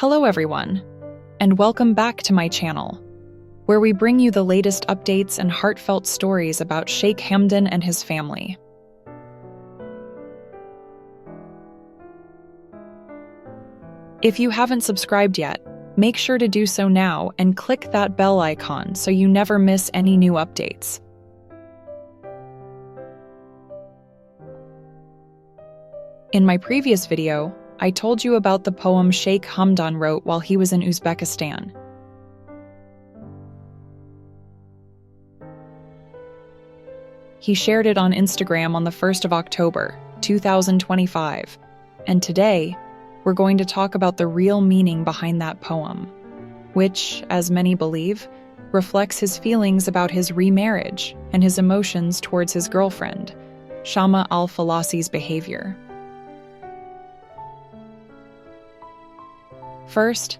Hello everyone, and welcome back to my channel, where we bring you the latest updates and heartfelt stories about Sheikh Hamdan and his family. If you haven't subscribed yet, make sure to do so now and click that bell icon so you never miss any new updates. In my previous video, I told you about the poem Sheikh Hamdan wrote while he was in Uzbekistan. He shared it on Instagram on the 1st of October, 2025, and today, we're going to talk about the real meaning behind that poem, which, as many believe, reflects his feelings about his remarriage and his emotions towards his girlfriend, Shamma Al Falasi's behavior. First,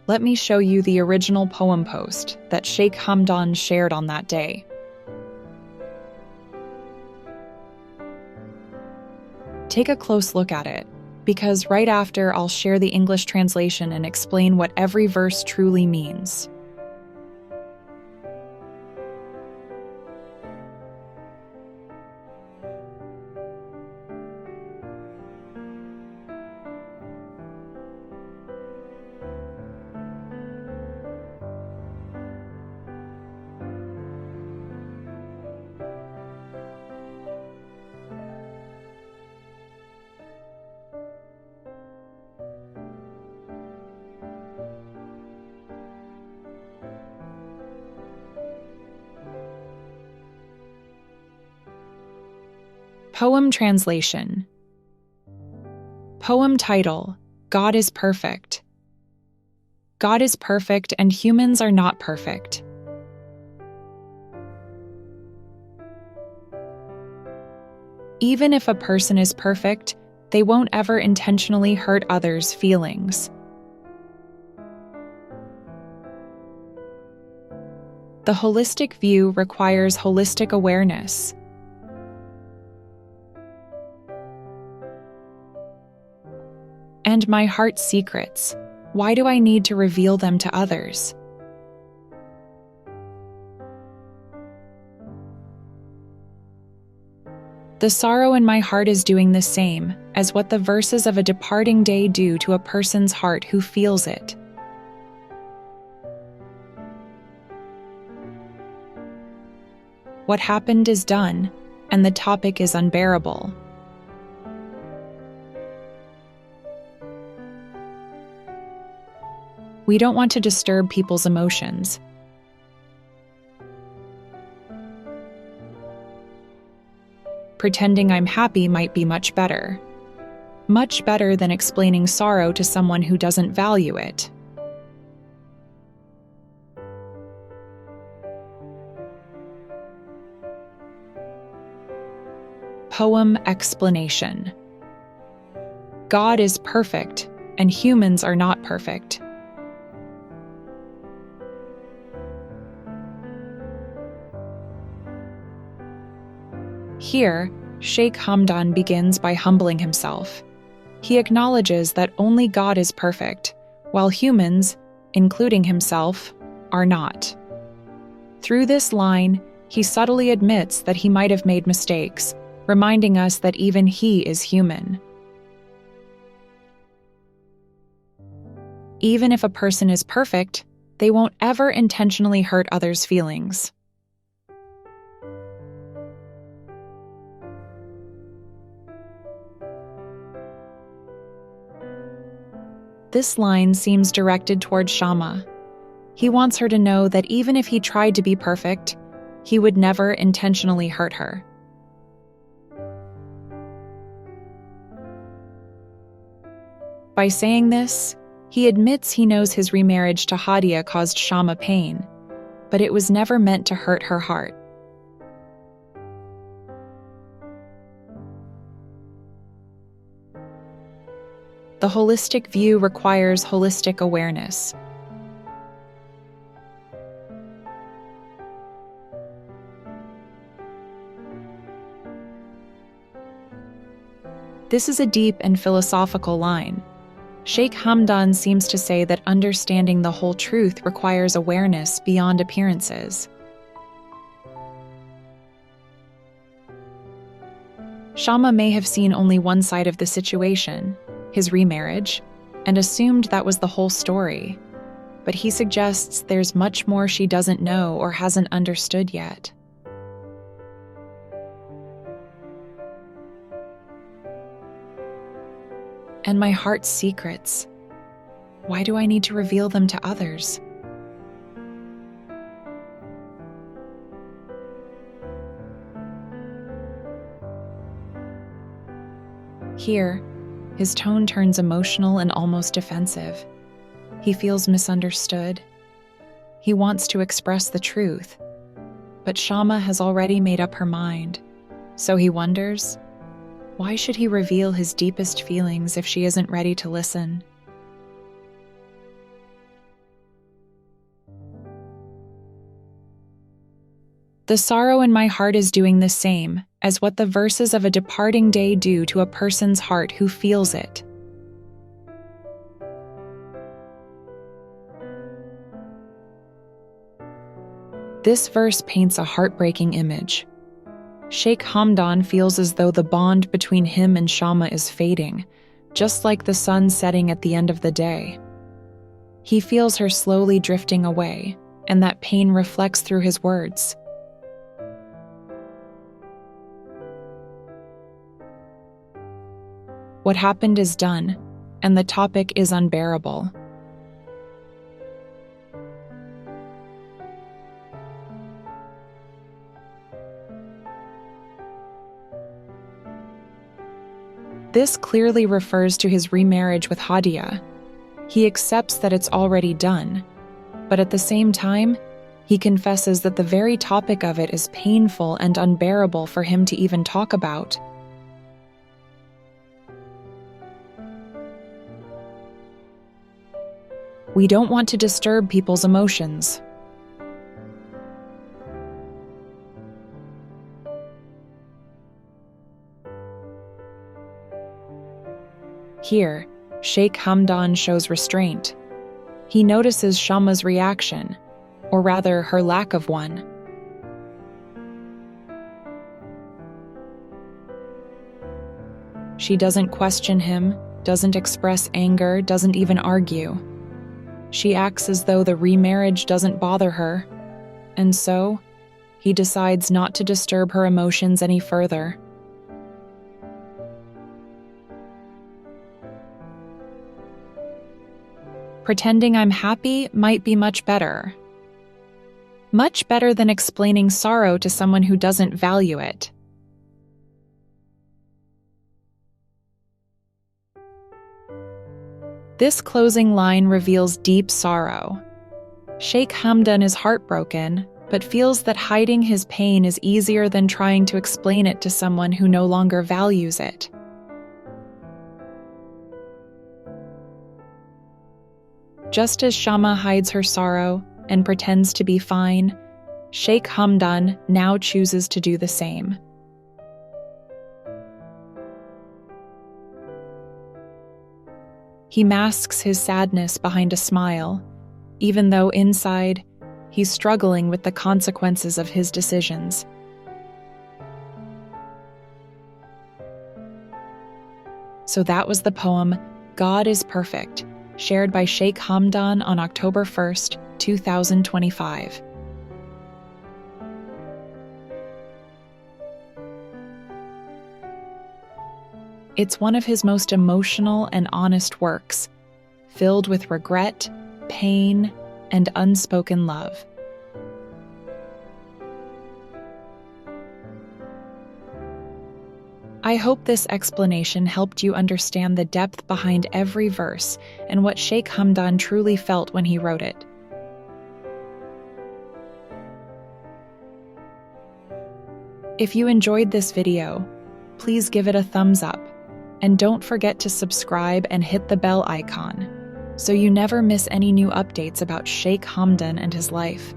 let me show you the original poem post that Sheikh Hamdan shared on that day. Take a close look at it, because right after I'll share the English translation and explain what every verse truly means. Poem translation. Poem title: God is perfect. God is perfect and humans are not perfect. Even if a person is perfect, they won't ever intentionally hurt others' feelings. The holistic view requires holistic awareness. And my heart's secrets, why do I need to reveal them to others? The sorrow in my heart is doing the same as what the verses of a departing day do to a person's heart who feels it. What happened is done, and the topic is unbearable. We don't want to disturb people's emotions. Pretending I'm happy might be much better. Much better than explaining sorrow to someone who doesn't value it. Poem explanation. God is perfect, and humans are not perfect. Here, Sheikh Hamdan begins by humbling himself. He acknowledges that only God is perfect, while humans, including himself, are not. Through this line, he subtly admits that he might have made mistakes, reminding us that even he is human. Even if a person is perfect, they won't ever intentionally hurt others' feelings. This line seems directed toward Shamma. He wants her to know that even if he tried to be perfect, he would never intentionally hurt her. By saying this, he admits he knows his remarriage to Haadiya caused Shamma pain, but it was never meant to hurt her heart. The holistic view requires holistic awareness. This is a deep and philosophical line. Sheikh Hamdan seems to say that understanding the whole truth requires awareness beyond appearances. Shamma may have seen only one side of the situation, his remarriage, and assumed that was the whole story. But he suggests there's much more she doesn't know or hasn't understood yet. And my heart's secrets. Why do I need to reveal them to others? Here, his tone turns emotional and almost defensive. He feels misunderstood. He wants to express the truth, but Shamma has already made up her mind, so he wonders, why should he reveal his deepest feelings if she isn't ready to listen? The sorrow in my heart is doing the same as what the verses of a departing day do to a person's heart who feels it. This verse paints a heartbreaking image. Sheikh Hamdan feels as though the bond between him and Shamma is fading, just like the sun setting at the end of the day. He feels her slowly drifting away, and that pain reflects through his words. What happened is done, and the topic is unbearable. This clearly refers to his remarriage with Haadiya. He accepts that it's already done, but at the same time, he confesses that the very topic of it is painful and unbearable for him to even talk about. We don't want to disturb people's emotions. Here, Sheikh Hamdan shows restraint. He notices Shamma's reaction, or rather her lack of one. She doesn't question him, doesn't express anger, doesn't even argue. She acts as though the remarriage doesn't bother her, and so, he decides not to disturb her emotions any further. Pretending I'm happy might be much better. Much better than explaining sorrow to someone who doesn't value it. This closing line reveals deep sorrow. Sheikh Hamdan is heartbroken, but feels that hiding his pain is easier than trying to explain it to someone who no longer values it. Just as Shamma hides her sorrow and pretends to be fine, Sheikh Hamdan now chooses to do the same. He masks his sadness behind a smile, even though inside, he's struggling with the consequences of his decisions. So that was the poem, God is Perfect, shared by Sheikh Hamdan on October 1st, 2025. It's one of his most emotional and honest works, filled with regret, pain, and unspoken love. I hope this explanation helped you understand the depth behind every verse and what Sheikh Hamdan truly felt when he wrote it. If you enjoyed this video, please give it a thumbs up, and don't forget to subscribe and hit the bell icon, so you never miss any new updates about Sheikh Hamdan and his life.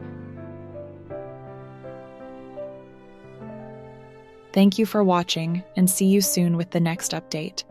Thank you for watching, and see you soon with the next update.